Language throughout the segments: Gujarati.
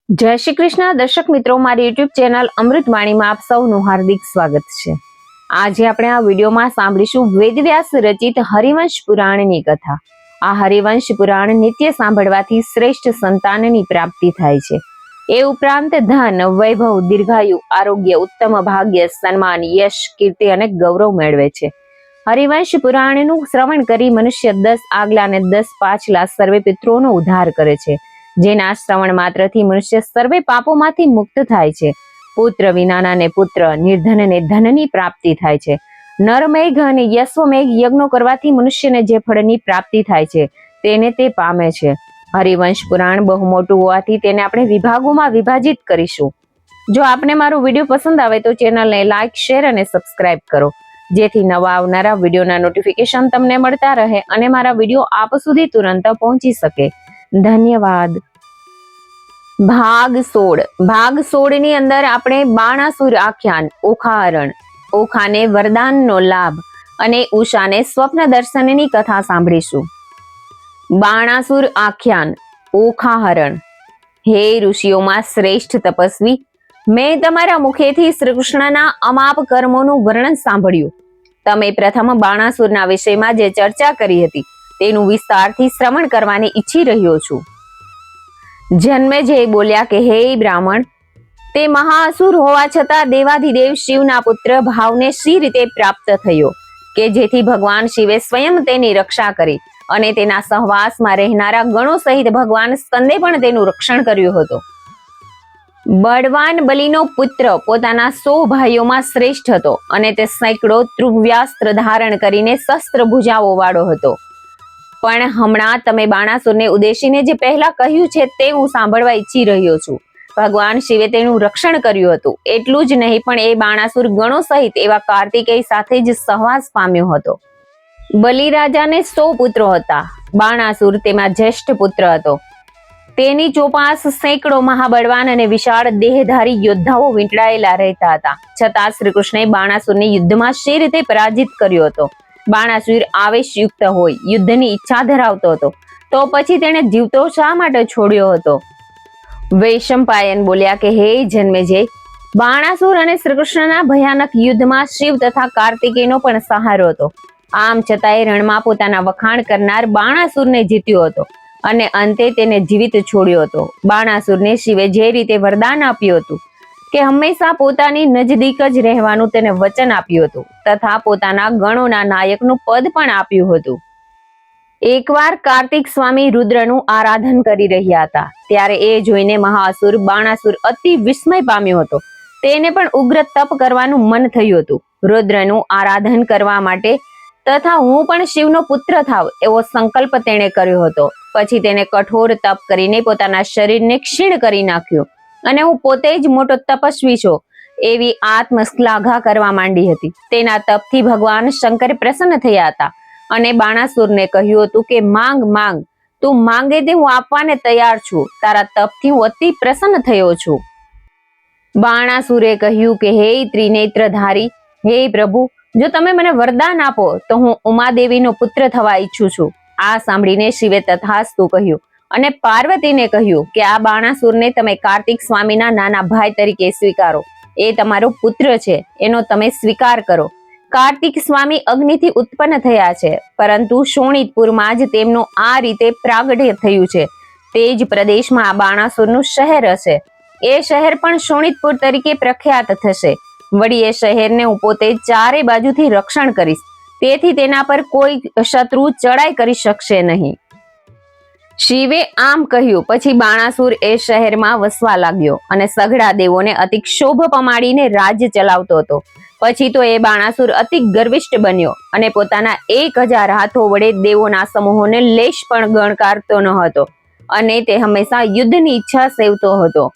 જય શ્રી કૃષ્ણ દર્શક મિત્રો, મારી યુટ્યુબ ચેનલ અમૃતવાણીમાં આપ સૌનું હાર્દિક સ્વાગત છે। આજે આપણે આ વિડીયોમાં સાંભળીશું વેદવ્યાસ રચિત હરિવંશ પુરાણની કથા। આ હરિવંશ પુરાણ નિત્ય સાંભળવાથી શ્રેષ્ઠ સંતાનની પ્રાપ્તિ થાય છે। એ ઉપરાંત ધન, વૈભવ, દીર્ઘાયુ, આરોગ્ય, ઉત્તમ ભાગ્ય, સન્માન, યશ, કીર્તિ અને ગૌરવ મેળવે છે। હરિવંશ પુરાણનું શ્રવણ કરી મનુષ્ય 10 આગલા અને 10 પાછલા સર્વે પિતૃઓનો ઉદ્ધાર કરે છે, જેના શ્રવણ માત્રથી મનુષ્ય સર્વે પાપોમાંથી મુક્ત થાય છે। પુત્ર વિનાના ને પુત્ર, નિર્ધન ને ધનની પ્રાપ્તિ થાય છે। નરમેઘ અને યશ્વમેઘ યજ્ઞો કરવાથી મનુષ્યને જે ફળની પ્રાપ્તિ થાય છે તેને તે પામે છે। હરિવંશ પુરાણ બહુ મોટું હોવાથી તેને આપણે વિભાગોમાં વિભાજિત કરીશું। જો આપને મારો વિડીયો પસંદ આવે તો ચેનલને લાઈક, શેર અને સબસ્ક્રાઇબ કરો, જેથી નવા આવનારા વિડીયોના નોટિફિકેશન તમને મળતા રહે અને મારા વિડીયો આપ સુધી તુરંત પહોંચી શકે। ધન્યવાદ। ભાગ 16 ની અંદર આપણે બાણાસુર આખ્યાન, ઓખાહરણ, ઓખાને વરદાનનો લાભ અને ઉષાને સ્વપ્ન દર્શનની કથા સાંભળીશું। બાણાસુર આખ્યાન, ઓખાહરણ। હે ઋષિઓમાં શ્રેષ્ઠ તપસ્વી, મેં તમારા મુખેથી શ્રી કૃષ્ણના અમાપ કર્મોનું વર્ણન સાંભળ્યું। તમે પ્રથમ બાણાસુરના વિષયમાં જે ચર્ચા કરી હતી તેનું વિસ્તારથી શ્રવણ કરવાની ઈચ્છી રહ્યો છું। જન્મેજય બોલ્યા કે હે બ્રાહ્મણ, તે મહાઅસુર હોવા છતાં દેવાધિદેવ શિવના પુત્ર ભાવને શી રીતે પ્રાપ્ત થયો કે જેથી ભગવાન શિવે સ્વયં તેની રક્ષા કરી અને તેના સહવાસમાં રહેનારા ગણો સહિત ભગવાન સ્કંદે પણ તેનું રક્ષણ કર્યું હતું। બળવાન બલિનો પુત્ર પોતાના 100 ભાઈઓમાં શ્રેષ્ઠ હતો અને તે સેંકડો ત્રુવ્યાસ્ત્ર ધારણ કરીને શસ્ત્ર ભુજાઓ વાળો હતો। પણ હમણાં તમે બાણાસુરને ઉદ્દેશીને જે પહેલા કહ્યું છે તે હું સાંભળવા ઈચ્છી રહ્યો છું। ભગવાન શિવે તેનું રક્ષણ કર્યું હતું, એટલું જ નહીં પણ એ બાણાસુર ગણો સહિત એવા કાર્તિકેય સાથે જ સહવાસ પામ્યો હતો। બલિરાજાને 100 પુત્રો હતા। બાણાસુર તેમાં જ્યેષ્ઠ પુત્ર હતો। તેની ચોપાસ સેંકડો મહાબળવાન અને વિશાળ દેહધારી યોદ્ધાઓ વીંટળાયેલા રહેતા હતા, છતાં શ્રી કૃષ્ણે બાણાસુરને યુદ્ધમાં શી રીતે પરાજિત કર્યો હતો? બાણાસુર આવેશયુક્ત હોય, યુદ્ધની ઈચ્છા ધરાવતો હતો, તો પછી તેણે જીવતો શા માટે છોડ્યો હતો? વૈશંપાયન બોલ્યા કે હે જન્મેજય, બાણાસુર અને શ્રી કૃષ્ણના ભયાનક યુદ્ધમાં શિવ તથા કાર્તિકેયનો પણ સહારો હતો। આમ છતાંય રણમાં પોતાના વખાણ કરનાર બાણાસુરને જીત્યો હતો અને અંતે તેને જીવિત છોડ્યો હતો। બાણાસુરને શિવે જે રીતે વરદાન આપ્યું હતું કે હંમેશા પોતાની નજદીક જ રહેવાનું તેને વચન આપ્યું હતું તથા પોતાના ગણોના નાયકનું પદ પણ આપ્યું હતું। એકવાર કાર્તિક સ્વામી રુદ્રનું આરાધન કરી રહ્યા હતા, ત્યારે એ જોઈને મહાઅસુર બાણાસુર અતિ વિસ્મય પામ્યો હતો। તેને પણ ઉગ્ર તપ કરવાનું મન થયું હતું। રુદ્રનું આરાધન કરવા માટે તથા હું પણ શિવનો પુત્ર થાવ એવો સંકલ્પ તેણે કર્યો હતો। પછી તેને કઠોર તપ કરીને પોતાના શરીરને ક્ષીણ કરી નાખ્યું અને હું પોતે જ મોટો તપસ્વી છું એવી આત્મશ્લાઘા કરવા માંડી હતી। તેના તપથી ભગવાન શંકર પ્રસન્ન થયા હતા અને બાણાસુરને કહ્યું હતું કે માંગ માંગ, તું માંગે તે હું આપવાને તૈયાર છું। તારા તપથી હું અતિ પ્રસન્ન થયો છું। બાણાસુરે કહ્યું કે હે ત્રિનેત્રધારી, હે પ્રભુ, જો તમે મને વરદાન આપો તો હું ઉમાદેવીનો પુત્ર થવા ઈચ્છું છું। આ સાંભળીને શિવે તથાસ્તુ કહ્યું અને પાર્વતીને કહ્યું કે આ બાણાસુરને તમે કાર્તિક સ્વામીના નાના ભાઈ તરીકે સ્વીકારો। એ તમારો પુત્ર છે, એનો તમે સ્વીકાર કરો। કાર્તિક સ્વામી અગ્નિથી ઉત્પન્ન થયા છે, પરંતુ શોણિતપુરમાં જ તેમનું આ રીતે પ્રાગટ્ય થયું છે। તે જ પ્રદેશમાં આ બાણાસુરનું શહેર હશે। એ શહેર પણ શોણિતપુર તરીકે પ્રખ્યાત થશે। વળી એ શહેરને હું પોતે ચારે બાજુથી રક્ષણ કરીશ, તેથી તેના પર કોઈ શત્રુ ચડાઈ કરી શકશે નહીં। શિવે આમ કહ્યું પછી બાણાસુર એ શહેરમાં વસવા લાગ્યો અને સઘળા દેવોને અતિ ક્ષોભ પમાડીને રાજ્ય ચલાવતો હતો। પછી તો એ બાણાસુર અતિ ગર્વિષ્ઠ બન્યો અને પોતાના 1000 હાથો વડે દેવોના સમૂહોને લેશ પણ ગણકારતો ન હતો અને તે હંમેશા યુદ્ધની ઈચ્છા સેવતો હતો।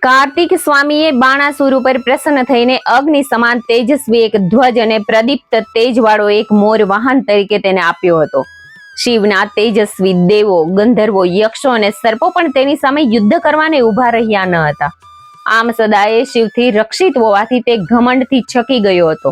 કાર્તિક સ્વામીએ બાણાસુર ઉપર પ્રસન્ન થઈને અગ્નિ સમાન તેજસ્વી એક ધ્વજ અને પ્રદીપ્ત તેજવાળો એક મોર વાહન તરીકે તેને આપ્યો હતો। શિવના તેજસ્વી દેવો, ગંધર્વો, યક્ષો અને સર્પો પણ તેની સામે યુદ્ધ કરવાને ઉભા રહ્યા ન હતા। આમ સદાયે શિવથી રક્ષિત હોવાથી તે ઘમંડથી છકી ગયો હતો।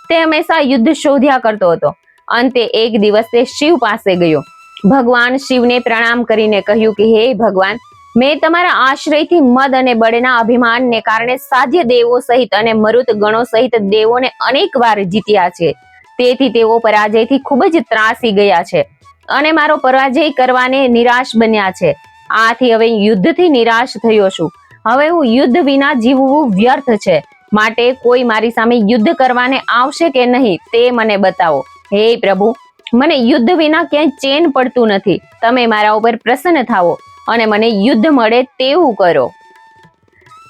તે હંમેશા યુદ્ધ શોધ્યા કરતો હતો। અંતે એક દિવસ તે શિવ પાસે ગયો। ભગવાન શિવને પ્રણામ કરીને કહ્યું કે હે ભગવાન, મેં તમારા આશ્રયથી મદ અને બળના અભિમાનને કારણે સાધ્ય દેવો સહિત અને મરુત ગણો સહિત દેવોને અનેક વાર જીત્યા છે. તેથી તેઓ પરાજયથી ખૂબ જ ત્રાસી ગયા છે અને મારો પરાજય કરવાને નિરાશ બન્યા છે. આથી હવે યુદ્ધથી નિરાશ થયો છું. હવે હું યુદ્ધ વિના જીવવું વ્યર્થ છે. માટે કોઈ મારી સામે યુદ્ધ કરવાને આવશે કે નહીં તે મને બતાવો. હે પ્રભુ, મને યુદ્ધ વિના ક્યાંય ચેન પડતું નથી. તમે મારા ઉપર પ્રસન્ન થાઓ અને મને યુદ્ધ મળે તેવું કરો.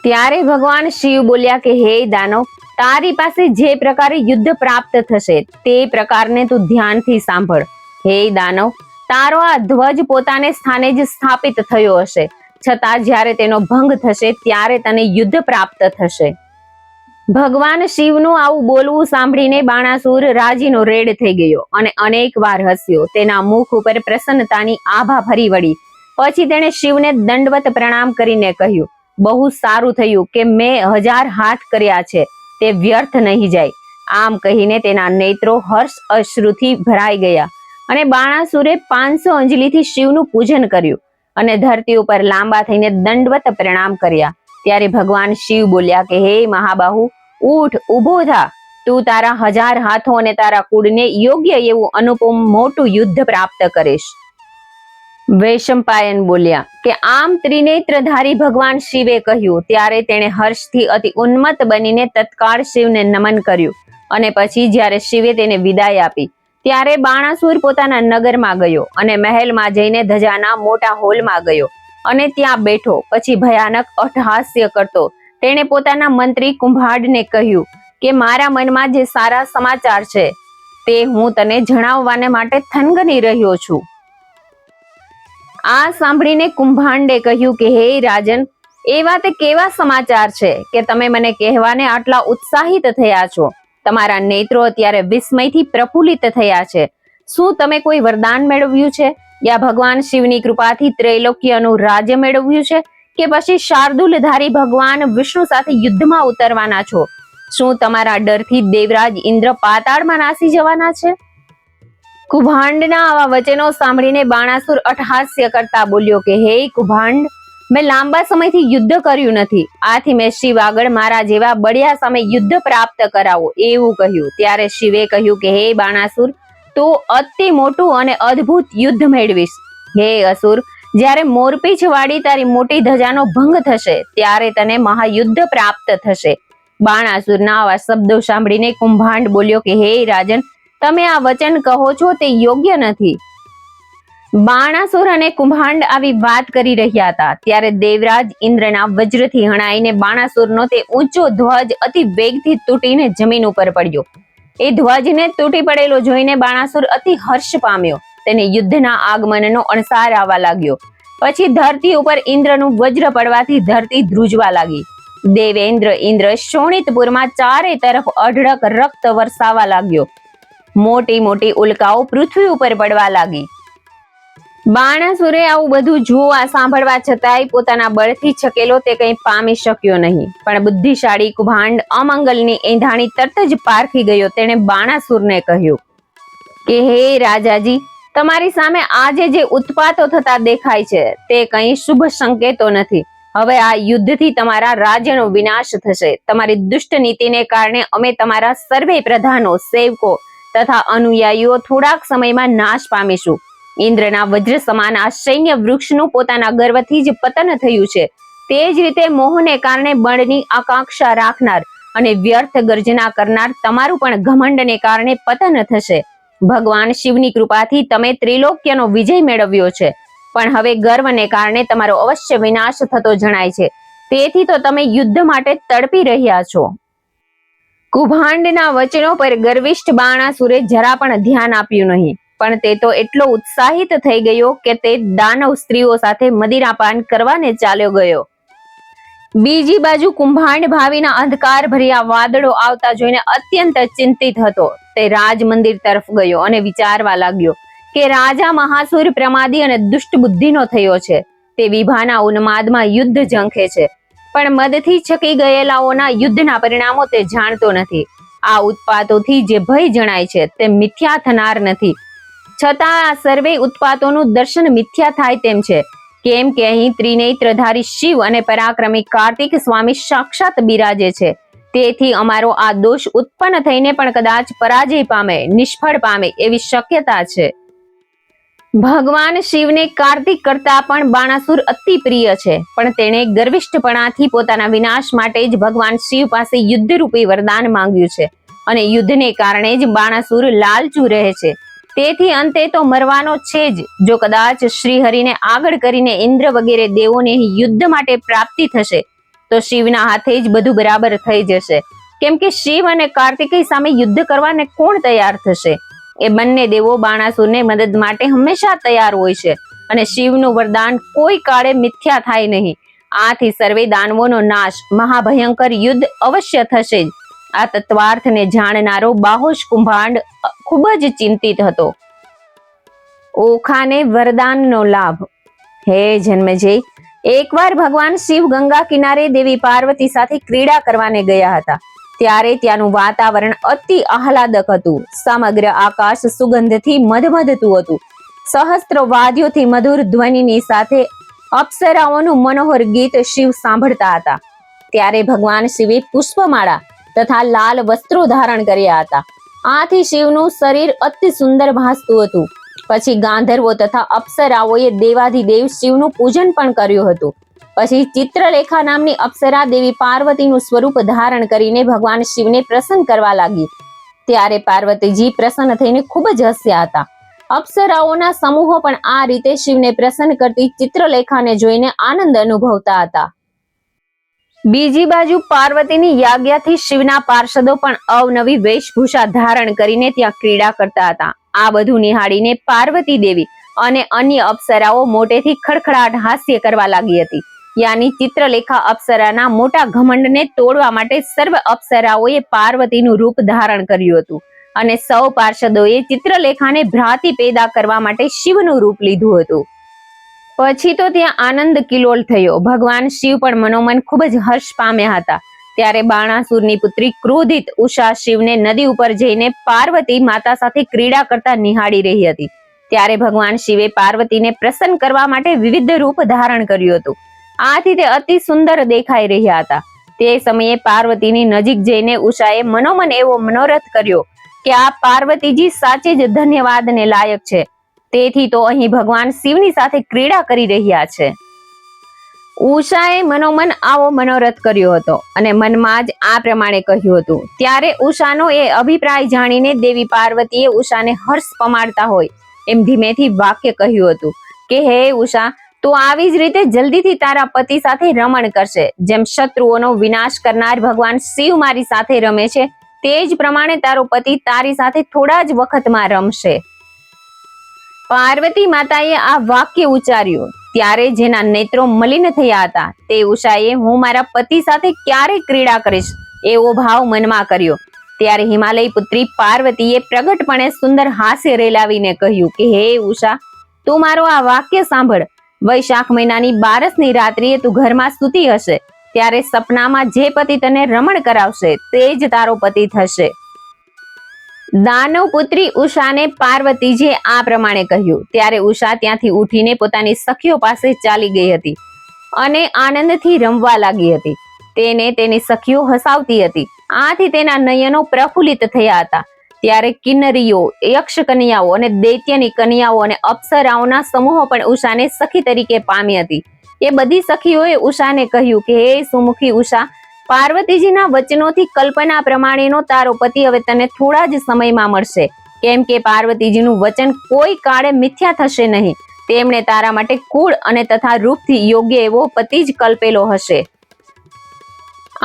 ત્યારે ભગવાન શિવ બોલ્યા કે હે દાનવ, તારી પાસે જે પ્રકારે યુદ્ધ પ્રાપ્ત થશે તે પ્રકારને તું ધ્યાનથી સાંભળ. હે દાનવ, તારો આ ધ્વજ પોતાને સ્થાને જ સ્થાપિત થયો હશે, છતાં જ્યારે તેનો ભંગ થશે ત્યારે તને યુદ્ધ પ્રાપ્ત થશે. ભગવાન શિવનું આવું બોલવું સાંભળીને બાણાસુર રાજીનો રેડ થઈ ગયો અને અનેક વાર હસ્યો. તેના મુખ ઉપર પ્રસન્નતાની આભા ફરી વળી. પછી તેણે શિવને દંડવત પ્રણામ કરીને કહ્યું, બહુ સારું થયું કે મેં 1000 હાથ કર્યા છે, તે વ્યર્થ નહીં જાય. આમ કહીને તેના નેત્રો હર્ષ અશ્રુથી ભરાઈ ગયા અને બાણાસુરે 500 અંજલિથી શિવનું પૂજન કર્યું અને ધરતી ઉપર લાંબા થઈને દંડવત પ્રણામ કર્યા. ત્યારે ભગવાન શિવ બોલ્યા કે હે મહાબાહુ, ઉઠ, ઊભો થા. તું તારા 1000 હાથો અને તારા કુળને યોગ્ય એવું અનુપમ મોટું યુદ્ધ પ્રાપ્ત કરીશ. વૈશંપાયન બોલ્યા કે આમ ત્રિનેત્રધારી ભગવાન શિવે કહ્યું. ત્યારે તેણે હર્ષથી અતિ ઉન્મત્ત બનીને તત્કાળ શિવને નમન કર્યું અને પછી જ્યારે શિવે તેને વિદાય આપી ત્યારે બાણાસુર પોતાના નગરમાં ગયો અને મહેલમાં જઈને ધજાના મોટા હોલમાં ગયો અને ત્યાં બેઠો. પછી ભયાનક અટ્ટહાસ્ય કરતો તેણે પોતાના મંત્રી કુંભાંડને કહ્યું કે મારા મનમાં જે સારા સમાચાર છે તે હું તને જણાવવાને માટે થનગની રહ્યો છું. આ સાંભળીને કુંભાંડે કહ્યું કે હે રાજન, એવા તે કેવા સમાચાર છે કે તમે મને કહેવાને આટલા ઉત્સાહિત થયા છો? તમારા નેત્રો અત્યારે વિસ્મયથી પ્રફુલ્લિત થયા છે. શું તમે કોઈ વરદાન મેળવ્યું છે, યા ભગવાન શિવની કૃપાથી ત્રૈલોક્યનું રાજ્ય મેળવ્યું છે, કે પછી શાર્દુલધારી ભગવાન વિષ્ણુ સાથે યુદ્ધમાં ઉતરવાના છો? શું તમારા ડરથી દેવરાજ ઇન્દ્ર પાતાળમાં નાસી જવાના છે? કુભાંડના આવા વચનો સાંભળીને બાણાસુર અટ્ટહાસ્ય કરતા બોલ્યો કે હે કુભાંડ, મેં લાંબા સમયથી યુદ્ધ કર્યું નથી. આથી મેં શિવ આગળ મારા જેવા બળિયા સામે યુદ્ધ પ્રાપ્ત કરાવો એવું કહ્યું. ત્યારે શિવે કહ્યું કે હે બાણાસુર, તું અતિ મોટું અને અદ્ભુત યુદ્ધ મેળવીશ. હે અસુર, જ્યારે મોરપીંછ વાળી તારી મોટી ધજાનો ભંગ થશે ત્યારે તને મહાયુદ્ધ પ્રાપ્ત થશે. બાણાસુરના આવા શબ્દો સાંભળીને કુંભાંડ બોલ્યો કે હે રાજન, તમે આ વચન કહો છો તે યોગ્ય નથી. બાણાસુર અને કુંભાંડ આવી વાત કરી રહ્યા હતા ત્યારે દેવરાજ ઇન્દ્રના વજ્રથી હણાઈને બાણાસુરનો તે ઊંચો ધ્વજ અતિ વેગથી તૂટીને જમીન ઉપર પડ્યો. એ ધ્વજને તૂટી પડેલો જોઈને બાણાસુર અતિ હર્ષ પામ્યો. તેને યુદ્ધના આગમનનો અણસાર આવવા લાગ્યો. પછી ધરતી ઉપર ઇન્દ્રનું વજ્ર પડવાથી ધરતી ધ્રુજવા લાગી. દેવેન્દ્ર ઇન્દ્ર શોણિતપુરમાં ચારે તરફ અઢળક રક્ત વરસાવા લાગ્યો. મોટી મોટી ઉલ્કાઓ પૃથ્વી ઉપર પડવા લાગી. બાણાસુરે આવું બધું જોવા સાંભળવા છતાંય પોતાના બળથી છકેલો તે કંઈ પામી શક્યો નહીં. પણ બુદ્ધિશાળી કુભાંડ અમંગલની એંધાણી તરત જ પારખી ગયો. તેણે બાણાસુરને કહ્યું કે હે રાજાજી, તમારી સામે આજે જે ઉત્પાતો થતા દેખાય છે તે કંઈ શુભ સંકેતો નથી. હવે આ યુદ્ધથી તમારા રાજ્યનો વિનાશ થશે. તમારી દુષ્ટ નીતિને કારણે અમે તમારા સર્વે પ્રધાનો, સેવકો તથા અનુયાયીઓ થોડાક સમયમાં નાશ પામીશું. ઇન્દ્રના વજ્ર સમાન આ સૈન્ય વૃક્ષનું પોતાના ગર્વથી જ પતન થયું છે. તે જ રીતે મોહને કારણે બળની આકાંક્ષા રાખનાર અને વ્યર્થ ગર્જના કરનાર તમારું પણ ઘમંડને કારણે પતન થશે. ભગવાન શિવની કૃપાથી તમે ત્રિલોક્યનો વિજય મેળવ્યો છે, પણ હવે ગર્વને કારણે તમારો અવશ્ય વિનાશ થતો જણાય છે. તેથી તો તમે યુદ્ધ માટે તડપી રહ્યા છો. કુભાંડના વચનો પર ગર્વિષ્ઠ બાણાસુરે જરા પણ ધ્યાન આપ્યું નહીં. પણ તે તો એટલો ઉત્સાહિત થઈ ગયો કે તે દાનવ સ્ત્રીઓ સાથે મદિરાપાન કરવાને ચાલ્યો ગયો. બીજી બાજુ કુંભાંડ ભાવિના અંધકાર ભર્યા વાદળો આવતા જોઈને અત્યંત ચિંતિત હતો. તે રાજ મંદિર તરફ ગયો અને વિચારવા લાગ્યો કે રાજા મહાસુર પ્રમાદી અને દુષ્ટ બુદ્ધિનો થયો છે. તે વિભાના ઉન્માદમાં યુદ્ધ ઝંખે છે, પણ મદથી છકી ગયેલાઓના યુદ્ધના પરિણામો તે જાણતો નથી. આ ઉત્પાતોથી જે ભય જણાય છે તે મિથ્યા થનાર નથી. છતાં આ સર્વે ઉત્પાતોનું દર્શન મિથ્યા થાય તેમ છે. કેમ કે અહીં ત્રિનેત્રધારી શિવ અને પરાક્રમી કાર્તિક સ્વામી સાક્ષાત બિરાજે છે. તેથી અમારો આ દોષ ઉત્પન્ન થઈને પણ કદાચ પરાજય પામે, નિષ્ફળ પામે એવી શક્યતા છે. ભગવાન શિવને કાર્તિક કરતા પણ બાણાસુર અતિ પ્રિય છે, પણ તેણે ગર્વિષ્ઠપણાથી પોતાના વિનાશ માટે જ ભગવાન શિવ પાસે યુદ્ધરૂપી વરદાન માંગ્યું છે અને યુદ્ધને કારણે જ બાણાસુર લાલચુ રહે છે. તેથી અંતે તો મરવાનો છે જ. જો કદાચ શ્રીહરિને આગળ કરીને ઇન્દ્ર વગેરે દેવોને યુદ્ધ માટે પ્રાપ્તિ થશે તો શિવના હાથે જ બધું બરાબર થઈ જશે. કેમ કે શિવ અને કાર્તિકેય સામે યુદ્ધ કરવાને કોણ તૈયાર થશે? એ બંને દેવો બાણાસુરને મદદ માટે હંમેશા તૈયાર હોય છે અને શિવનું વરદાન કોઈ કાળે મિથ્યા થાય નહીં. આથી સર્વે દાનવોનો નાશ, મહાભયંકર યુદ્ધ અવશ્ય થશે જ. આ તત્વાર્થને જાણનારો બાહોશ કુંભાંડ ખૂબ જ ચિંતિત હતો. ઓખાને વરદાનનો લાભ. હે જન્મેજય, એકવાર ભગવાન શિવ ગંગા કિનારે દેવી પાર્વતી સાથે ક્રીડા કરવાને ગયા હતા. ત્યારે ત્યાંનું વાતાવરણ અતિ આહલાદક હતું. સમગ્ર આકાશ સુગંધથી મધમધતું હતું. સહસ્ત્ર વાદ્યોથી મધુર ધ્વનિની સાથે અપ્સરાઓનું મનોહર ગીત શિવ સાંભળતા હતા. ત્યારે ભગવાન શિવે પુષ્પમાળા તથા લાલ વસ્ત્રો ધારણ કર્યા હતા. આથી શિવનું શરીર અતિ સુંદર ભાસતું હતું. પછી ગાંધર્વો તથા અપ્સરાઓએ દેવાધિદેવ શિવનું પૂજન પણ કર્યું હતું. પછી ચિત્રલેખા નામની અપ્સરા દેવી પાર્વતીનું સ્વરૂપ ધારણ કરીને ભગવાન શિવને પ્રસન્ન કરવા લાગી. ત્યારે પાર્વતીજી પ્રસન્ન થઈને ખૂબ જ હસ્યા હતા. અપ્સરાઓના સમૂહો પણ આ રીતે શિવને પ્રસન્ન કરતી ચિત્રલેખાને જોઈને આનંદ અનુભવતા હતા. બીજી બાજુ પાર્વતીની યાજ્ઞાથી શિવના પાર્ષદો પણ અવનવી વેશભૂષા ધારણ કરીને ત્યાં ક્રીડા કરતા હતા. આ બધું નિહાળીને પાર્વતી દેવી અને અન્ય અપ્સરાઓ મોટેથી ખડખડાટ હાસ્ય કરવા લાગી હતી. યાની ચિત્રલેખા અપ્સરાના મોટા ઘમંડને તોડવા માટે સર્વ અપ્સરાઓએ પાર્વતીનું રૂપ ધારણ કર્યું હતું અને સૌ પાર્ષદોએ ચિત્રલેખાને ભ્રાતિ પેદા કરવા માટે શિવનું રૂપ લીધું હતું. પછી તો ત્યાં આનંદ કિલોલ થયો. ભગવાન શિવ પણ મનોમન ખૂબ જ હર્ષ પામ્યા હતા. ત્યારે બાણાસુરની પુત્રી ક્રોધિત ઉષા શિવને નદી ઉપર જઈને પાર્વતી માતા સાથે ક્રીડા કરતા નિહાળી રહી હતી. ત્યારે ભગવાન શિવે પાર્વતીને પ્રસન્ન કરવા માટે વિવિધ રૂપ ધારણ કર્યું હતું. આથી તે અતિ સુંદર દેખાઈ રહ્યા હતા. તે સમયે પાર્વતીની નજીક જઈને ઉષાએ મનોમન એવો મનોરથ કર્યો કે આ પાર્વતીજી સાચે જ ધન્યવાદને લાયક છે. તેથી તો અહીં ભગવાન શિવની સાથે ક્રીડા કરી રહ્યા છે. ઉષાએ મનોમન આવો મનોરથ કર્યો હતો અને મનમાં જ આ પ્રમાણે કહ્યું હતું. ત્યારે ઉષાનો એ અભિપ્રાય જાણીને દેવી પાર્વતીએ ઉષાને હર્ષ પમાડતા હોય એમ ધીમેથી વાક્ય કહ્યું હતું કે હે ઉષા, તું આવી જ રીતે જલ્દીથી તારા પતિ સાથે રમણ કરશે. જેમ શત્રુઓનો વિનાશ કરનાર ભગવાન શિવ મારી સાથે રમે છે, તે જ પ્રમાણે તારો પતિ તારી સાથે થોડા જ વખતમાં રમશે. પાર્વતી માતાએ આ વાક્ય ઉચ્ચાર્યું ત્યારે જેના નેત્રો મલિન થયા હતા તે ઉષાએ હું મારા પતિ સાથે ક્યારે ક્રીડા કરીશ એવો ભાવ મનમાં કર્યો. ત્યારે હિમાલય પુત્રી પાર્વતીએ પ્રગટપણે સુંદર હાસ્ય રેલાવીને કહ્યું કે હે ઉષા, તું મારો આ વાક્ય સાંભળ. વૈશાખ મહિનાની 12ની રાત્રિએ તું ઘરમાં સૂતી હશે ત્યારે સપનામાં જે પતિ તને રમણ કરાવશે તે જ તારો પતિ થશે. દાનવ પુત્રી ઉષાને પાર્વતીજીએ આ પ્રમાણે કહ્યું. ત્યારે ઉષા ત્યાંથી ઉઠીને પોતાની સખીઓ પાસે ચાલી ગઈ હતી અને આનંદથી રમવા લાગી હતી. તેને તેની સખીઓ હસાવતી હતી. આથી તેના નયનો પ્રફુલ્લિત થયા હતા. ત્યારે કિન્નરીઓ, યક્ષ કન્યાઓ અને દૈત્યની કન્યાઓ અને અપ્સરાઓના સમૂહો પણ ઉષાને સખી તરીકે પામી હતી. એ બધી સખીઓએ ઉષાને કહ્યું કે હે સુમુખી ઉષા, પાર્વતીજીના વચનોથી કલ્પના પ્રમાણેનો તારો પતિ હવે તને થોડા જ સમયમાં મળશે. કેમ કે પાર્વતીજીનું વચન કોઈ કાળે મિથ્યા થશે નહીં. તેમણે તારા માટે કુળ અને તથા રૂપથી યોગ્ય એવો પતિ જ કલ્પેલો હશે.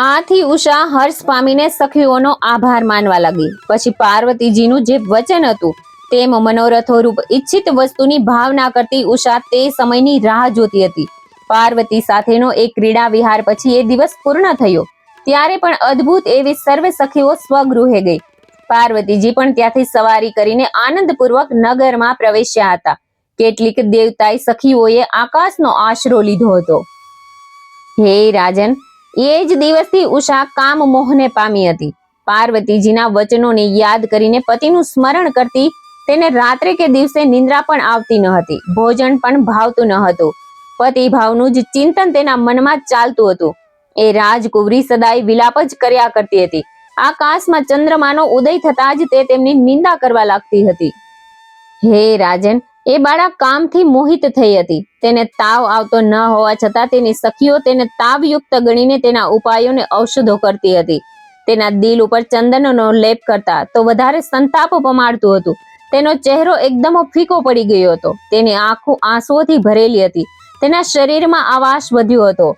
આથી ઉષા હર્ષ પામીને સખીઓનો આભાર માનવા લાગી. પછી પાર્વતીજીનું જે વચન હતું તેમ મનોરથો રૂપ ઈચ્છિત વસ્તુની ભાવના કરતી ઉષા તે સમયની રાહ જોતી હતી. પાર્વતી સાથેનો એક ક્રીડા વિહાર પછી એ દિવસ પૂર્ણ થયો. ત્યારે પણ અદ્ભુત એવી સર્વે સખીઓ સ્વગૃહે ગઈ. પાર્વતીજી પણ ત્યાંથી સવારી કરીને આનંદપૂર્વક નગરમાં પ્રવેશ્યા હતા. કેટલીક દેવતાઈ સખીઓએ આકાશનો આશરો લીધો હતો. હે રાજન, એ જ દિવસથી ઉષા કામ મોહને પામી હતી. પાર્વતીજીના વચનોને યાદ કરીને પતિનું સ્મરણ કરતી તેને રાત્રે કે દિવસે નિંદ્રા પણ આવતી ન હતી. ભોજન પણ ભાવતું ન હતું. પતિ ભાવનું જ ચિંતન તેના મનમાં ચાલતું હતું. એ રાજકુંવરી સદાય વિલાપ જ કર્યા કરતી હતી. આકાશમાં ચંદ્રમાનો ઉદય થતા જ તે તેમની નિંદા કરવા લાગતી હતી. હે રાજન, એ બાળા કામથી મોહિત થઈ હતી. તેને તાવ આવતો ન હોવા છતાં તેની સખીઓ તેને તાવયુક્ત ગણીને તેના ઉપાયોને ઔષધો કરતી હતી. તેના દિલ ઉપર ચંદનનો લેપ કરતા તો વધારે સંતાપ પમાડતું હતું. તેનો ચહેરો એકદમ ફીકો પડી ગયો હતો. તેની આંખો આંસુઓથી ભરેલી હતી. તેના શરીરમાં આવાસ વધ્યો હતો.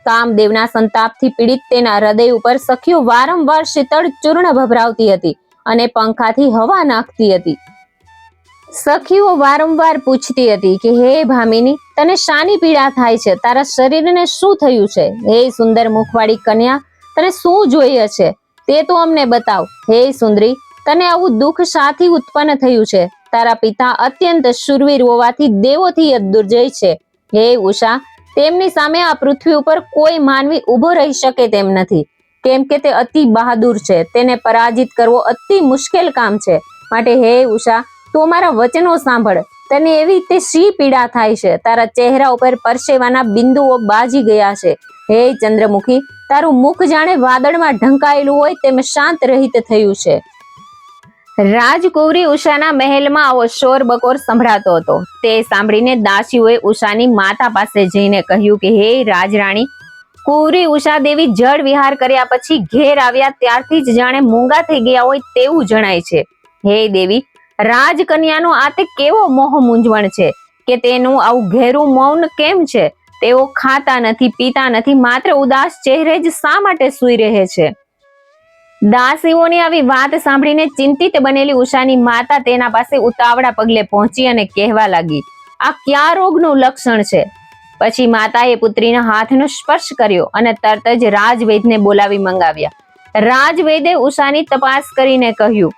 કામદેવના સંતાપથી પીડિત તેના હૃદય ઉપર સખીઓ વારંવાર શીતળ ચૂર્ણ ભભરાવતી હતી અને પંખાથી હવા નાખતી હતી. સખીઓ વારંવાર પૂછતી હતી કે હે ભામિની, તને શાની પીડા થાય છે? તારા શરીરને શું થયું છે? હે સુંદર મુખવાળી કન્યા, તને શું જોઈએ છે તે તો અમને બતાવ. હે સુંદરી, તને આવું દુઃખ શાથી ઉત્પન્ન થયું છે? તારા પિતા અત્યંત શૂરવીર હોવાથી દેવોથી દુર્જય છે. હે ઉષા, તેમની સામે આ પૃથ્વી ઉપર કોઈ માનવી ઉભો રહી શકે તેમ નથી, કેમ કે તે અતિ બહાદુર છે. તેને પરાજિત કરવો અતિ મુશ્કેલ કામ છે. માટે હે ઉષા, તું અમારા વચનો સાંભળ. તને એવી તે શી પીડા થાય છે? તારા ચહેરા ઉપર પરસેવાના બિંદુઓ બાજી ગયા છે. હે ચંદ્રમુખી, તારું મુખ જાણે વાદળમાં ઢંકાયેલું હોય તેમ શાંત રહિત થયું છે. રાજકુંવરી ઉષાના મહેલમાં આવો શોર બકોર સંભળાતો હતો. તે સાંભળીને દાસીઓએ ઉષાની માતા પાસે જઈને કહ્યું કે હે રાજરાણી, કુંવરી ઉષા દેવી જળ વિહાર કર્યા પછી ઘેર આવ્યા ત્યારથી જ જાણે મૂંગા થઈ ગયા હોય તેવું જણાય છે. હે દેવી, રાજકન્યાનો આ તે કેવો મોહ મૂંઝવણ છે કે તેનું આવું ઘેરું મૌન કેમ છે? તેઓ ખાતા નથી, પીતા નથી, માત્ર ઉદાસ ચહેરે જ શા માટે સૂઈ રહે છે? દાસીઓની આવી વાત સાંભળીને ચિંતિત બનેલી ઉષાની માતા તેના પાસે ઉતાવળા પગલે પહોંચી અને કહેવા લાગી, આ ક્યાં રોગનું લક્ષણ છે? પછી માતાએ પુત્રીના હાથનો સ્પર્શ કર્યો અને તરત જ રાજવૈદને બોલાવી મંગાવ્યા. રાજવૈદે ઉષાની તપાસ કરીને કહ્યું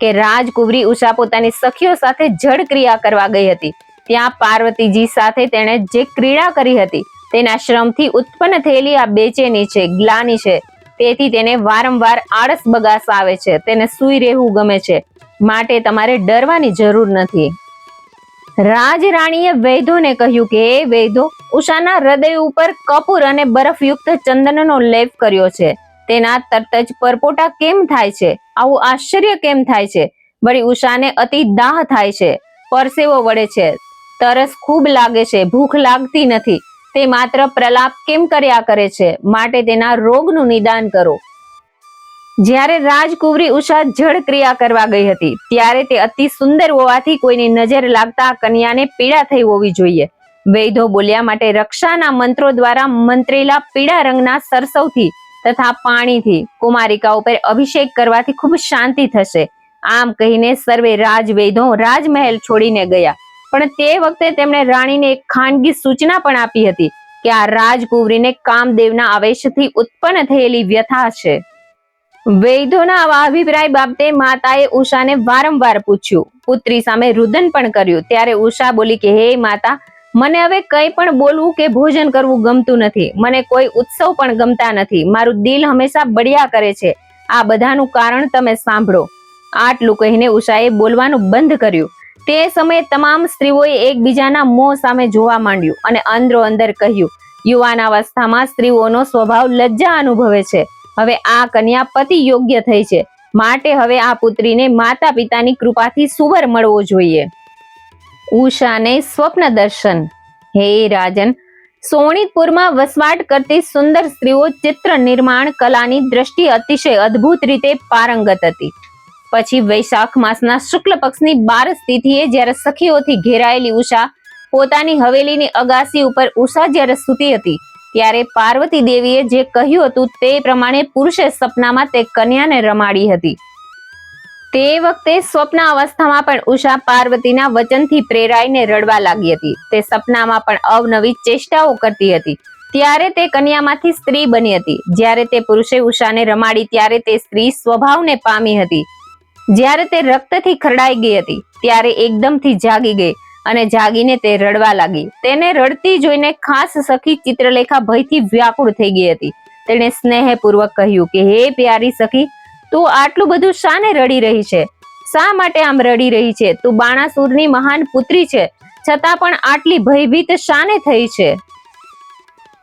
કે રાજકુંવરી ઉષા પોતાની સખીઓ સાથે જળ ક્રિયા કરવા ગઈ હતી. ત્યાં પાર્વતીજી સાથે તેણે જે ક્રીડા કરી હતી તેના શ્રમથી ઉત્પન્ન થયેલી આ બેચેની છે, ગ્લાની છે. તેથી તેને વારંવાર આળસ બગાસ આવે છે. તેને સૂઈ રહેવું ગમે છે. માટે તમારે ડરવાની જરૂર નથી. રાજરાણીએ વૈદોને કહ્યું કે હે વૈદો, ઉષાના હૃદય ઉપર કપૂર અને બરફયુક્ત ચંદનનો લેપ કર્યો છે. તેના તરત જ પરપોટા કેમ થાય છે? આવું આશ્ચર્ય કેમ થાય છે? વળી ઉષાને અતિ દાહ થાય છે, પરસેવો વળે છે, તરસ ખૂબ લાગે છે, ભૂખ લાગતી નથી. તે માત્ર પ્રલાપ કેમ કર્યા કરે છે? માટે તેના રોગનું નિદાન કરો. જ્યારે રાજકુંવરી ઉષા જળ ક્રિયા કરવા ગઈ હતી ત્યારે તે અતિ સુંદર હોવાથી કોઈની નજર લાગતા કન્યાને પીડા થઈ હોવી જોઈએ. વૈદો બોલ્યા, માટે રક્ષાના મંત્રો દ્વારા મંત્રેલા પીળા રંગના સરસવથી તથા પાણીથી કુમારિકા ઉપર અભિષેક કરવાથી ખૂબ શાંતિ થશે. આમ કહીને સર્વે રાજવૈદો રાજમહેલ છોડીને ગયા. પણ તે વખતે તેમણે રાણીને એક ખાનગી સૂચના પણ આપી હતી કે આ રાજકુંવરીને કામદેવના આવેશથી ઉત્પન્ન થયેલી વ્યથા છે. વૈદોના આવા અભિપ્રાય બાબતે માતાએ ઉષાને વારંવાર પૂછ્યું. પુત્રી સામે રુદન પણ કર્યું. ત્યારે ઉષા બોલી કે હે માતા, મને હવે કંઈ પણ બોલવું કે ભોજન કરવું ગમતું નથી. મને કોઈ ઉત્સવ પણ ગમતા નથી. મારું દિલ હંમેશા બળ્યા કરે છે. આ બધાનું કારણ તમે સાંભળો. આટલું કહીને ઉષાએ બોલવાનું બંધ કર્યું. તે સમયે તમામ સ્ત્રીઓએ એકબીજાના મોં સામે જોવા માંડ્યું અને અંદરો અંદર કહ્યું, યુવાન અવસ્થામાં સ્ત્રીઓનો સ્વભાવ લજ્જા અનુભવે છે. હવે આ કન્યા પતિ યોગ્ય થઈ છે. માટે હવે આ પુત્રીને માતા પિતાની કૃપાથી સુવર મળવો જોઈએ. ઉષાને સ્વપ્ન દર્શન. હે રાજન, સોણીતપુરમાં વસવાટ કરતી સુંદર સ્ત્રીઓ ચિત્ર નિર્માણ કલાની દ્રષ્ટિએ અતિશય અદ્ભુત રીતે પારંગત હતી. પછી વૈશાખ માસના શુક્લ પક્ષની 12 તિથિએ જ્યારે સખીઓથી ઘેરાયેલી ઉષા પોતાની હવેલીની અગાસી ઉપર ઉષા જ્યારે સૂતી હતી ત્યારે પાર્વતી દેવીએ જે કહ્યું હતું તે પ્રમાણે પુરુષે સપનામાં તે કન્યાને રમાડી હતી. તે વખતે સ્વપ્ન અવસ્થામાં પણ ઉષા પાર્વતીના વચનથી પ્રેરાઈને રડવા લાગી હતી. તે સપનામાં પણ અવનવી ચેષ્ટાઓ કરતી હતી. ત્યારે તે કન્યામાંથી સ્ત્રી બની હતી. જ્યારે તે પુરુષે ઉષાને રમાડી ત્યારે તે સ્ત્રી સ્વભાવને પામી હતી. જ્યારે તે રક્તથી ખરડાઈ ગઈ હતી ત્યારે એકદમથી જાગી ગઈ અને જાગીને તે રડવા લાગી. તેને રડતી જોઈને ખાસ સખી ચિત્રલેખા ભયથી વ્યાકુળ થઈ ગઈ હતી. તેણે સ્નેહપૂર્વક કહ્યું કે હે પ્યારી સખી, તું આટલું બધું શાને રડી રહી છે? શા માટે આમ રડી રહી છે? તું બાણાસુરની મહાન પુત્રી છે, છતાં પણ આટલી ભયભીત શાને થઈ છે?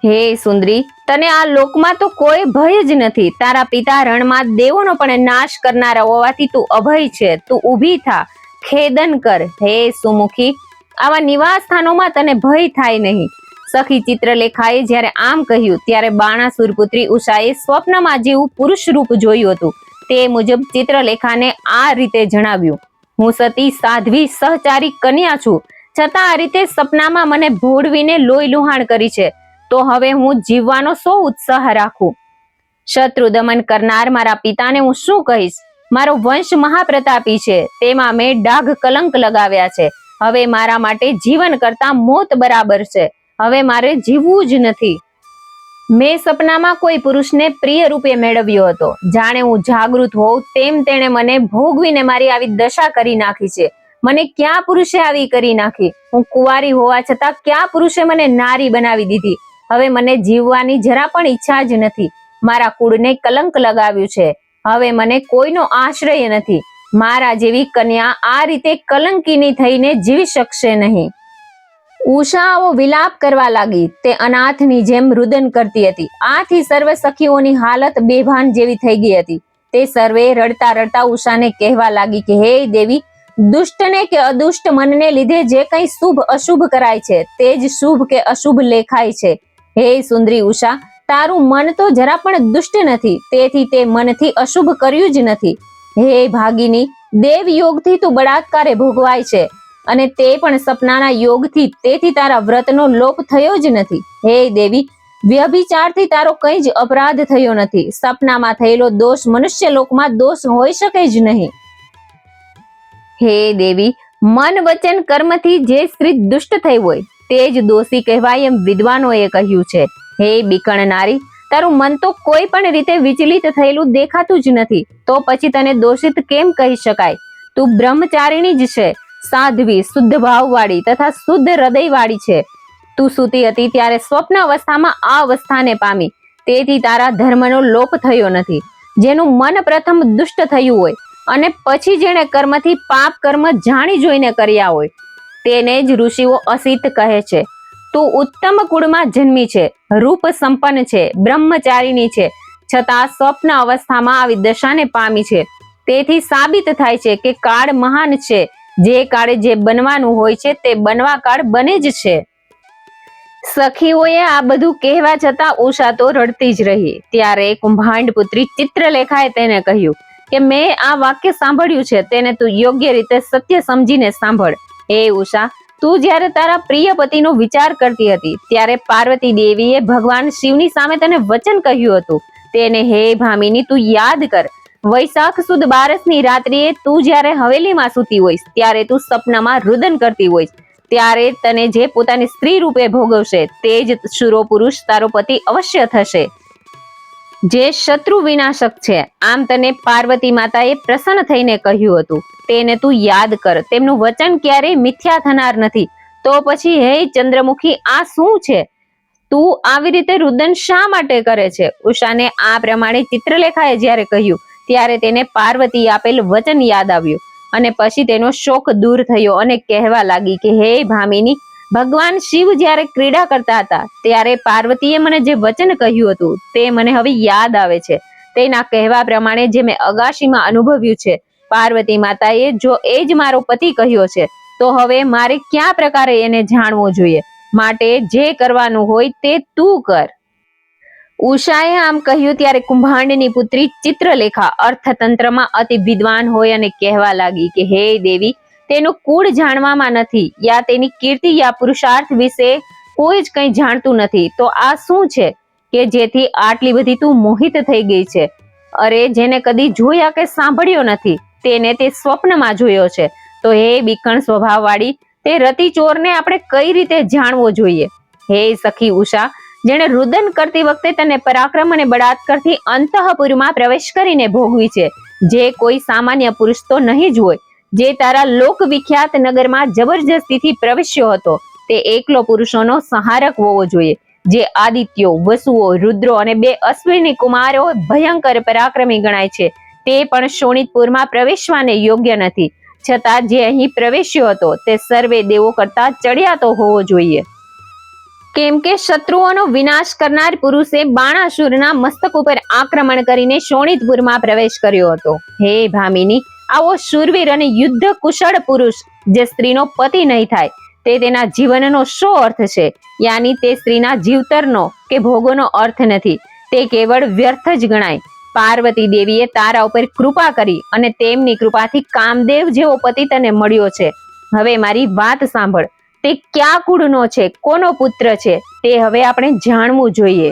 હે સુંદરી, તને આ લોકમાં તો કોઈ ભય જ નથી. તારા પિતા રણમાં દેવોનો પણ નાશ કરનારા હોવાથી તું અભય છે. તું ઊભી થા, ખેદન કર. હે સુમુખી, આવા નિવાસ સ્થાનોમાં તને ભય થાય નહીં. સખી ચિત્રલેખાએ જ્યારે આમ કહ્યું ત્યારે બાણાસુર પુત્રી ઉષાએ સ્વપ્નમાં જેવું પુરુષ રૂપ જોયું હતું તે મુજબ ચિત્રલેખાને આ રીતે જણાવ્યું. હું સતી સાધ્વી સહચારી કન્યા છું, છતાં આ રીતે સપનામાં મને ભોળવીને લોહી લુહાણ કરી છે, તો હવે હું જીવવાનો સો ઉત્સાહ રાખું. શત્રુ દમન કરનાર મારા પિતાને હું શું કહીશ? મારો વંશ મહાપ્રતાપી છે, તેમાં મેં ડાઘ કલંક લગાવ્યા છે. હવે મારા માટે જીવન કરતા મોત બરાબર છે. હવે મારે જીવવું જ નથી. મેં સપનામાં કોઈ પુરુષને પ્રિય રૂપે મેળવ્યો હતો. જાણે હું જાગૃત હોઉં તેમ તેણે મને ભોગવીને મારી આવી દશા કરી નાખી છે. મને ક્યાં પુરુષે આવી કરી નાખી? હું કુંવારી હોવા છતાં ક્યાં પુરુષે મને નારી બનાવી દીધી? હવે મને જીવવાની જરા પણ ઈચ્છા જ નથી. મારા કુળને કલંક લગાવ્યું છે. હવે મને કોઈનો આશ્રય નથી. મારા જેવી કન્યા આ રીતે કલંકીની થઈને જીવી શકશે નહીં. ઉષાઓ વિલાપ કરવા લાગી. તે અનાથની જેમ રુદન કરતી હતી. આથી સર્વ સખીઓની હાલત બેભાન જેવી થઈ ગઈ હતી. તે સર્વે રડતા રડતા ઉષાને કહેવા લાગી કે હે દેવી, દુષ્ટને કે અદુષ્ટ મનને લીધે જે કંઈ શુભ અશુભ કરાય છે તે જ શુભ કે અશુભ લેખાય છે. હે સુંદરી ઉષા, તારું મન તો જરા પણ દુષ્ટ નથી, તેથી તે મનથી અશુભ કર્યું જ નથી. હે ભાગીની, દેવ યોગથી તું બળાત્કારે ભોગવાય છે, અને તે પણ સપનાના યોગથી. તેથી તારા વ્રતનો લોપ થયો જ નથી. હે દેવી, વ્યભિચારથી તારો કંઈ જ અપરાધ થયો નથી. સપનામાં થયેલો દોષ મનુષ્ય લોકમાં દોષ હોઈ શકે જ નહીં. હે દેવી, મન વચન કર્મથી જે સ્ત્રી દુષ્ટ થઈ હોય તે જ દોષી કહેવાય એમ વિદ્વાનોએ કહ્યું છે. હે બીકણ નારી, તારું મન તો કોઈ પણ રીતે વિચલિત થયેલું દેખાતું જ નથી, તો પછી તને દોષિત કેમ કહી શકાય? તું બ્રહ્મચારિણી જ છે, સાધ્વી, શુદ્ધ ભાવવાળી તથા શુદ્ધ હૃદયવાળી છે. તું સૂતી હતી ત્યારે સ્વપ્ન અવસ્થામાં આ અવસ્થાને પામી, તેથી તારા ધર્મનો લોપ થયો નથી. જેનું મન પ્રથમ દુષ્ટ થયું હોય અને પછી જેણે કર્મથી પાપ કર્મ જાણી જોઈને કર્યા હોય તેને જ ઋષિઓ અસિત કહે છે. તું ઉત્તમ કુળમાં જન્મી છે, રૂપ સંપન્ન છે, બ્રહ્મચારિણી છે, છતાં સ્વપ્ન અવસ્થામાં આવી દશાને પામી છે. તેથી સાબિત થાય છે કે કાળ મહાન છે. જે કાળે જે બનવાનું હોય છે તે બનવા કાળ બને જ છે. સખીઓએ આ બધું કહેવા છતાં ઉષા તો રડતી જ રહી. ત્યારે કુંભાંડ પુત્રી ચિત્રલેખાએ તેને કહ્યું કે મેં આ વાક્ય સાંભળ્યું છે, તેને તું યોગ્ય રીતે સત્ય સમજીને સાંભળ. હે ઉષા, તું જ્યારે તારા પ્રિય પતિનો વિચાર કરતી હતી ત્યારે પાર્વતી દેવીએ ભગવાન શિવની સામે તને વચન કહ્યું હતું. તેને હે ભામિની તું યાદ કર. વૈશાખ સુદ બારસની રાત્રિએ તું જ્યારે હવેલીમાં સૂતી હોઈશ ત્યારે તું સપનામાં રુદન કરતી હોઈશ, ત્યારે તને જે પોતાની સ્ત્રી રૂપે ભોગવશે તે જ શુરો પુરુષ તારો પતિ અવશ્ય થશે, જે શત્રુ વિનાશક છે. આમ તને પાર્વતી માતાએ પ્રસન્ન થઈને કહ્યું હતું. તેને તું યાદ કર. તેમનું વચન ક્યારેય મિથ્યા થનાર નથી. તો પછી હે ચંદ્રમુખી, આ શું છે? તું આવી રીતે રુદન શા માટે કરે છે? ઉષાને આ પ્રમાણે ચિત્રલેખાએ જ્યારે કહ્યું ત્યારે તેને પાર્વતી આપેલ વચન યાદ આવ્યું અને પછી તેનો શોક દૂર થયો અને કહેવા લાગી કે હે ભામિની, ભગવાન શિવ જ્યારે ક્રીડા કરતા હતા ત્યારે પાર્વતીએ મને જે વચન કહ્યું હતું તે મને હવે યાદ આવે છે. તેના કહેવા પ્રમાણે જે મેં અગાશીમાં અનુભવ્યું છે, પાર્વતી માતાએ જો એ જ મારો પતિ કહ્યો છે તો હવે મારે કયા પ્રકારે એને જાણવો જોઈએ? માટે જે કરવાનું હોય તે તું કર. ઉષાએ આમ કહ્યું ત્યારે કુંભાંડની પુત્રી ચિત્રલેખા અર્થતંત્રમાં અતિ વિદ્વાન હોય અને કહેવા લાગી કે હે દેવી, તેનું કુળ જાણવામાં નથી, યા તેની કીર્તિ યા પુરુષાર્થ વિશે કોઈ જ કંઈ જાણતું નથી. તો આ શું છે કે જેથી આટલી બધી તું મોહિત થઈ ગઈ છે? અરે, જેને કદી જોયા કે સાંભળ્યો નથી તેને તે સ્વપ્નમાં જોયો છે. તો હે બીકણ સ્વભાવવાળી, તે રતિ ચોરને આપણે કઈ રીતે જાણવો જોઈએ? હે સખી ઉષા, જેણે રુદન કરતી વખતે તને પરાક્રમ અને બળાત્કારથી અંતઃપુરમાં પ્રવેશ કરીને ભોગવી છે, જે કોઈ સામાન્ય પુરુષ તો નહીં જ હોય. જે તારા લોક વિખ્યાત નગરમાં જબરજસ્તીથી પ્રવેશ્યો હતો તે એકલો પુરુષોનો સંહારક હોવો જોઈએ. જે આદિત્યો, વસુઓ, રુદ્રો અને 2 અશ્વિની કુમારો ભયંકર પરાક્રમી ગણાય છે, તે પણ શોણિતપુરમાં પ્રવેશવાને યોગ્ય નથી. છતાં જે અહીં પ્રવેશ્યો હતો તે સર્વે દેવો કરતા ચડિયાતો હોવો જોઈએ. કેમ કે શત્રુઓનો વિનાશ કરનાર પુરુષે બાણાસુરના મસ્તક ઉપર આક્રમણ કરીને શોણિતપુરમાં પ્રવેશ કર્યો હતો. હે ભામિની, આવો શૂરવીર અને યુદ્ધ કુશળ પુરુષ જે સ્ત્રીનો પતિ નહીં થાય તે તેના જીવનનો શો અર્થ છે? યાની તે સ્ત્રીના જીવતરનો કે ભોગોનો અર્થ નથી, તે કેવળ વ્યર્થ જ ગણાય. પાર્વતી દેવીએ તારા ઉપર કૃપા કરી અને તેમની કૃપાથી કામદેવ જેવો પતિ તને મળ્યો છે. હવે મારી વાત સાંભળ. તે ક્યાં કુળનો છે, કોનો પુત્ર છે, તે હવે આપણે જાણવું જોઈએ.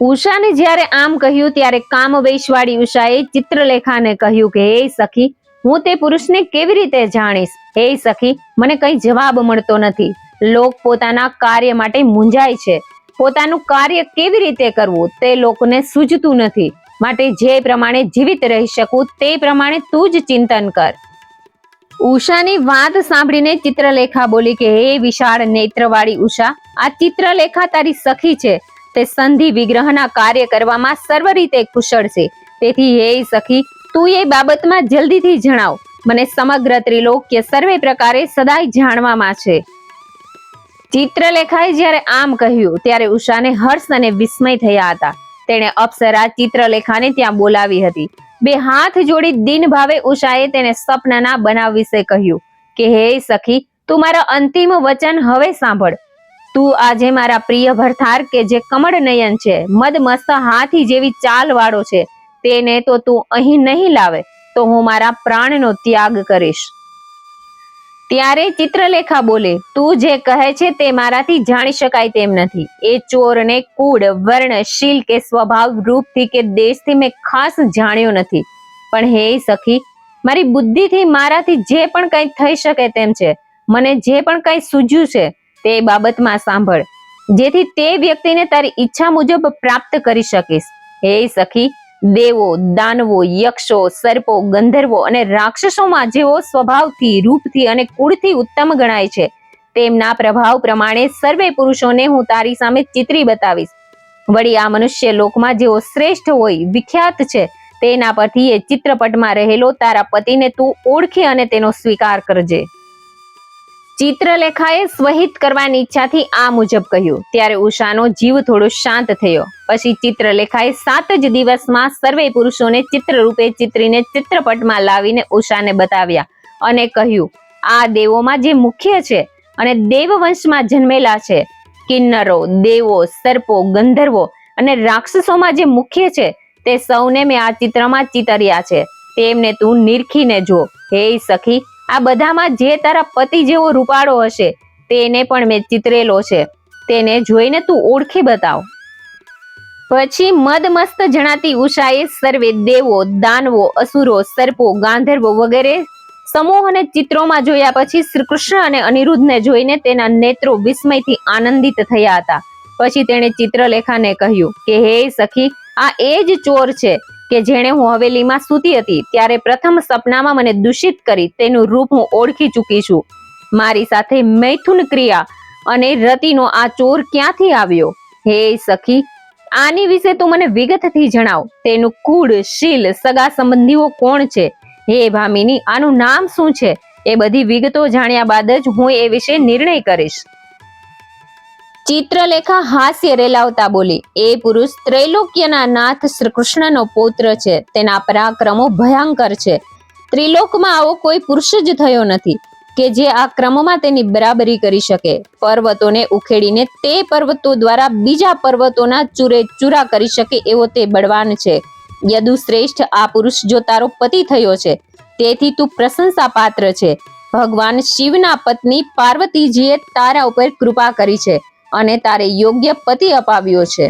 ઉષાને જ્યારે આમ કહ્યું ત્યારે કામવેશવાળી ઉષાએ ચિત્રલેખાને કહ્યું કે હે સખી, હું તે પુરુષને કેવી રીતે જાણીશ? હે સખી, મને કઈ જવાબ મળતો નથી. લોક પોતાના કાર્ય માટે મૂંઝાય છે. પોતાનું કાર્ય કેવી રીતે કરવું તે લોકોને સૂઝતું નથી. માટે જે પ્રમાણે જીવિત રહી શકું તે પ્રમાણે તું જ ચિંતન કર. ઉષાની વાત સાંભળીને ચિત્રલેખા બોલી કે હે વિશાળ નેત્રવાળી ઉષા, આ ચિત્રલેખા તારી સખી છે. તે સંધિ વિગ્રહના કાર્ય કરવામાં સર્વ રીતે કુશળ છે. તેથી હે સખી, તું એ બાબતમાં જલ્દીથી જણાવ. મને સમગ્ર ત્રિલોક્ય સર્વે પ્રકારે સદાય જાણવામાં છે. ચિત્રલેખાએ જ્યારે આમ કહ્યું ત્યારે ઉષાને હર્ષ અને વિસ્મય થયા હતા. તેણે અપ્સરા ચિત્રલેખાને ત્યાં બોલાવી હતી. બે હાથ જોડી દીન ભાવે ઉષાએ તેને સપનાના બનાવ વિશે કહ્યું કે હે સખી, તું મારા અંતિમ વચન હવે સાંભળ. તું આજે મારા પ્રિય ભરથાર કે જે કમળ નયન છે, મદમસ્ત હાથી જેવી ચાલ વાળો છે, તેને તો તું અહીં નહીં લાવે તો હું મારા પ્રાણનો ત્યાગ કરીશ. ત્યારે ચિત્રલેખા બોલે, તું જે કહે છે તે મારાથી જાણી શકાય તેમ નથી. એ ચોરને કુળ, વર્ણ, શીલ કે સ્વભાવ, રૂપથી કે દેશથી મેં ખાસ જાણ્યો નથી. પણ હે સખી, મારી બુદ્ધિથી મારાથી જે પણ કંઈ થઈ શકે તેમ છે. મને જે પણ કંઈ સૂઝ્યું છે તે બાબતમાં સાંભળ, જેથી તે વ્યક્તિને તારી ઈચ્છા મુજબ પ્રાપ્ત કરી શકીશ. હે સખી, દેવો, દાનવો, યક્ષો, સર્પો, ગંધર્વો અને રાક્ષસોમાં જેવો સ્વભાવથી, રૂપથી અને કુળથી ઉત્તમ ગણાય છે, તેમના પ્રભાવ પ્રમાણે સર્વે પુરુષોને હું તારી સામે ચિત્રી બતાવીશ. વળી આ મનુષ્ય લોકમાં જેવો શ્રેષ્ઠ હોય, વિખ્યાત છે, તેના પરથી એ ચિત્રપટમાં રહેલો તારા પતિને તું ઓળખી અને તેનો સ્વીકાર કરજે. ચિત્રલેખાએ સ્વહિત કરવાની ઈચ્છાથી આ મુજબ કહ્યું. ત્યારે ઉષાનો જીવ થોડો શાંત થયો. પછી ચિત્રલેખાએ 7 જ દિવસમાં સર્વે પુરુષોને ચિત્ર રૂપે ચિત્રીને ચિત્રપટમાં લાવીને ઉષાને બતાવ્યા અને કહ્યું, આ દેવોમાં જે મુખ્ય છે અને દેવવંશમાં જન્મેલા છે, કિન્નરો, દેવો, સર્પો, ગંધર્વો અને રાક્ષસોમાં જે મુખ્ય છે, તે સૌને મેં આ ચિત્રમાં ચિતર્યા છે. તેમને તું નિરખીને જો. હે સખી, આ બધામાં જે તારા પતિ જેવો રૂપાળો હશે તેને પણ મેં ચિતરેલો છે. તેને જોઈને તું ઓળખી બતાવ. પછી મદમસ્ત જણાતી ઉષાએ સર્વે દેવો, દાનવો, અસુરો, સર્પો, ગાંધર્વો વગેરે સમૂહને ચિત્રોમાં જોયા પછી શ્રી કૃષ્ણ અને અનિરુદ્ધને જોઈને તેના નેત્રો વિસ્મયથી આનંદિત થયા હતા. પછી તેણે ચિત્રલેખાને કહ્યું કે હે સખી, આ એ જ ચોર છે કે જેણે હું હવેલીમાં સૂતી હતી ત્યારે પ્રથમ સપનામાં મને દૂષિત કરી. તેનું રૂપ હું ઓળખી ચૂકી છું. મારી સાથે મૈથુન ક્રિયા અને રતિનો આ ચોર ક્યાંથી આવ્યો? હે સખી, આની વિશે તું મને વિગતથી જણાવ. તેનું કુળ, શીલ, સગા સંબંધીઓ કોણ છે? હે ભામિની, આનું નામ શું છે? એ બધી વિગતો જાણ્યા બાદ જ હું એ વિશે નિર્ણય કરીશ. ચિત્રલેખા હાસ્ય રેલાવતા બોલી, એ પુરુષ ત્રૈલોક્યના નાથ શ્રી કૃષ્ણનો પૌત્ર છે. તેના પરાક્રમો ભયંકર છે. ત્રિલોકમાં આવો કોઈ પુરુષ જ થયો નથી કે જે આ ક્રમમાં તેની બરાબરી કરી શકે. પર્વતોને ઉખેડીને તે પર્વતો દ્વારા બીજા પર્વતોના ચૂરે ચૂરા કરી શકે એવો તે બળવાન છે. યદુ શ્રેષ્ઠ, આ પુરુષ જો તારો પતિ થયો છે તેથી તું પ્રશંસા પાત્ર છે. ભગવાન શિવના પત્ની પાર્વતીજીએ તારા ઉપર કૃપા કરી છે અને તારે યોગ્ય પતિ અપાવ્યો છે.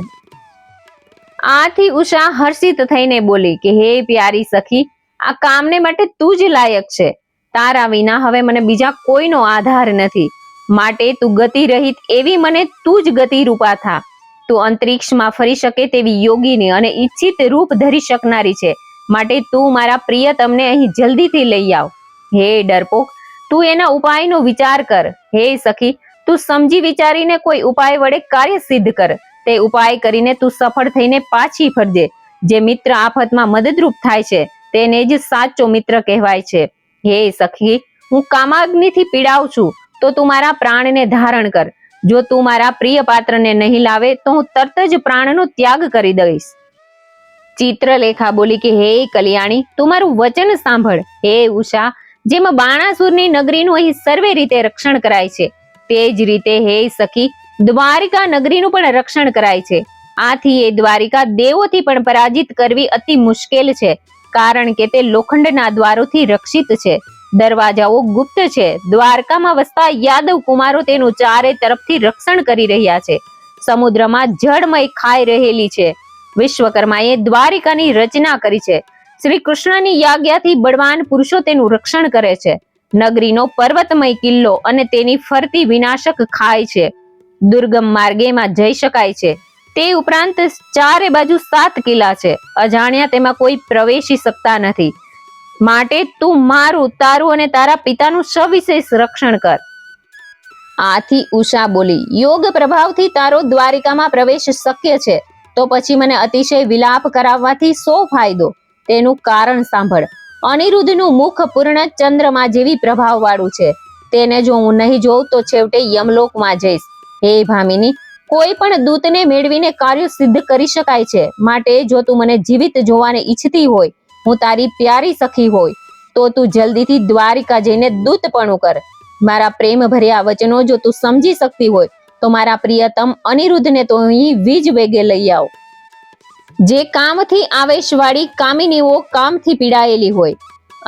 આથી ઉષા હર્ષિત થઈને બોલી કે હે પ્યારી સખી, આ કામને માટે તું જ લાયક છે. તારા વિના હવે મને બીજા કોઈનો આધાર નથી. માટે તું ગતિ રહિત એવી મને તું જ ગતિ રૂપા થા. તું અંતરિક્ષમાં ફરી શકે તેવી યોગીની અને ઈચ્છિત રૂપ ધરી શકનારી છે. માટે તું મારા પ્રિયતમને અહીં જલ્દીથી લઈ આવ. હે ડરપોક, તું એના ઉપાયનો વિચાર કર. હે સખી, તું સમજી વિચારીને કોઈ ઉપાય વડે કાર્ય સિદ્ધ કર. તે ઉપાય કરીને તું સફળ થઈને પાછી ફરજે. જે મિત્ર આફતમાં મદદરૂપ થાય છે તેને જ સાચો મિત્ર કહેવાય છે. હે સખી, હું કામાગ્નિથી પીડાઉં છું તો તું મારા પ્રાણને ધારણ કર. જો તું મારા પ્રિય પાત્રને નહીં લાવે તો હું તરત જ પ્રાણનો ત્યાગ કરી દઈશ. ચિત્રલેખા બોલી કે હે કલ્યાણી, તું મારું વચન સાંભળ. હે ઉષા, જેમ બાણાસુરની નગરીનું અહીં સર્વે રીતે રક્ષણ કરાય છે, તે જ રીતે હે સખી, દ્વારિકા નગરીનું પણ રક્ષણ કરાય છે. આથી એ દ્વારિકા દેવોથી પણ પરાજિત કરવી અતિ મુશ્કેલ છે, કારણ કે તે લોખંડના દ્વારોથી રક્ષિત છે. દરવાજાઓ ગુપ્ત છે. દ્વારકામાં વસતા યાદવ કુમારો તેનું ચારે તરફથી રક્ષણ કરી રહ્યા છે. સમુદ્રમાં જળમય ખાઈ રહેલી છે. વિશ્વકર્માએ દ્વારિકાની રચના કરી છે. શ્રી કૃષ્ણની આજ્ઞાથી બળવાન પુરુષો તેનું રક્ષણ કરે છે. નગરીનો પર્વતમય કિલ્લો અને તેની ફરતી વિનાશક ખાય છે. દુર્ગમ માર્ગેમાં જઈ શકાય છે. તે ઉપરાંત ચારે બાજુ 7 કિલ્લા છે. અજાણ્યા તેમાં કોઈ પ્રવેશી શકતા નથી. માટે તું મારું, તારું અને તારા પિતાનું સવિશેષ રક્ષણ કર. આથી ઉષા બોલી, યોગ પ્રભાવથી તારો દ્વારિકામાં પ્રવેશ શક્ય છે, તો પછી મને અતિશય વિલાપ કરાવવાથી શો ફાયદો? તેનું કારણ સાંભળ. અનિરુદ્ધનું મુખ પૂર્ણ ચંદ્રમા જેવી પ્રભાવ વાળું છે. તેને જો હું નહીં જોઉં તો છેવટે યમલોકમાં જઈશ. હે ભામિની, કોઈ પણ દૂતને મેળવીને કાર્ય સિદ્ધ કરી શકાય છે. માટે જો તું મને જીવિત જોવાને ઈચ્છતી હોય, હું તારી પ્યારી સખી હોય, તો તું જલ્દીથી દ્વારિકા જઈને દૂતપણું કર. મારા પ્રેમ ભર્યા વચનો જો તું સમજી શકતી હોય તો મારા પ્રિયતમ અનિરુદ્ધને તો અહીં વીજ વેગે લઈ આવ. જે કામથી આવેશવાળી કામિનીઓ કામથી પીડાયેલી હોય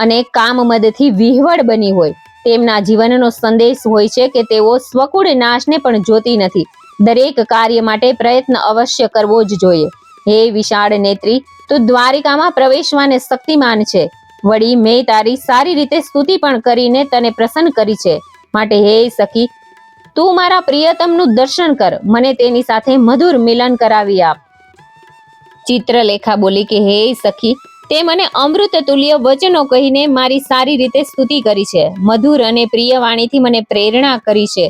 અને કામમદથી વિહવળ બની હોય, તેમના જીવનનો સંદેશ હોય છે કે તેઓ સ્વકુળ નાશને પણ જોતી નથી. દરેક કાર્ય માટે પ્રયત્ન અવશ્ય કરવો જ જોઈએ. હે વિશાળ નેત્રી, તું દ્વારિકામાં પ્રવેશવાને શક્તિમાન છે. વળી મેં તારી સારી રીતે સ્તુતિ પણ કરીને તને પ્રસન્ન કરી છે. માટે હે સખી, તું મારા પ્રિયતમનું દર્શન કર. મને તેની સાથે મધુર મિલન કરાવી આપ. ચિત્રલેખા બોલી કે હે સખી, તે મને અમૃત તુલ્ય વચનો કહીને મારી સારી રીતે સ્તુતિ કરી છે. મધુર અને પ્રિય વાણીથી મને પ્રેરણા કરી છે.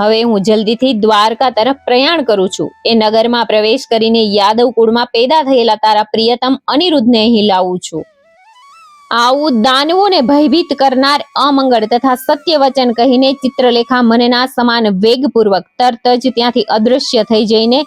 હવે હું જલ્દીથી દ્વારકા તરફ પ્રયાણ કરું છું. એ નગરમાં પ્રવેશ કરીને યાદવ કુળમાં પેદા થયેલા તારા પ્રિયતમ અનિરુદ્ધને અહીં લાવું છું. આવું દાનવોને ભયભીત કરનાર અમંગળ તથા સત્ય વચન કહીને ચિત્રલેખા મનના સમાન વેગપૂર્વક તરત જ ત્યાંથી અદૃશ્ય થઈ જઈને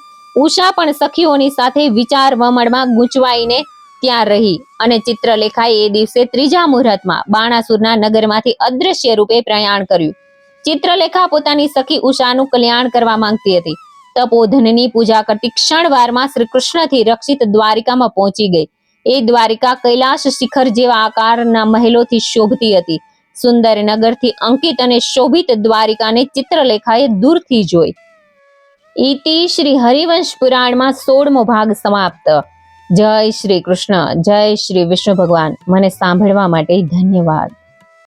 ઉષા પણ સખીઓની સાથે વિચાર વમળમાં ગૂંચવાઈને ત્યાં રહી. અને ચિત્રલેખાએ એ દિવસે 3જા મુહૂર્તમાં બાણાસુરના નગરમાંથી અદૃશ્ય રૂપે પ્રયાણ કર્યું. ચિત્રલેખા પોતાની સખી ઉષાનું કલ્યાણ કરવા માંગતી હતી. તપોધનની પૂજા કરતી ક્ષણવારમાં શ્રી કૃષ્ણથી રક્ષિત દ્વારિકામાં પહોંચી ગઈ. એ દ્વારિકા કૈલાશ શિખર જેવા આકારના મહેલોથી શોભતી હતી. સુંદર નગરથી અંકિત અને શોભિત દ્વારિકાને ચિત્રલેખાએ દૂરથી જોઈ. ઇતિ શ્રી હરિવંશ પુરાણમાં 16મો ભાગ સમાપ્ત. જય શ્રી કૃષ્ણ. જય શ્રી વિષ્ણુ ભગવાન. મને સાંભળવા માટે ધન્યવાદ.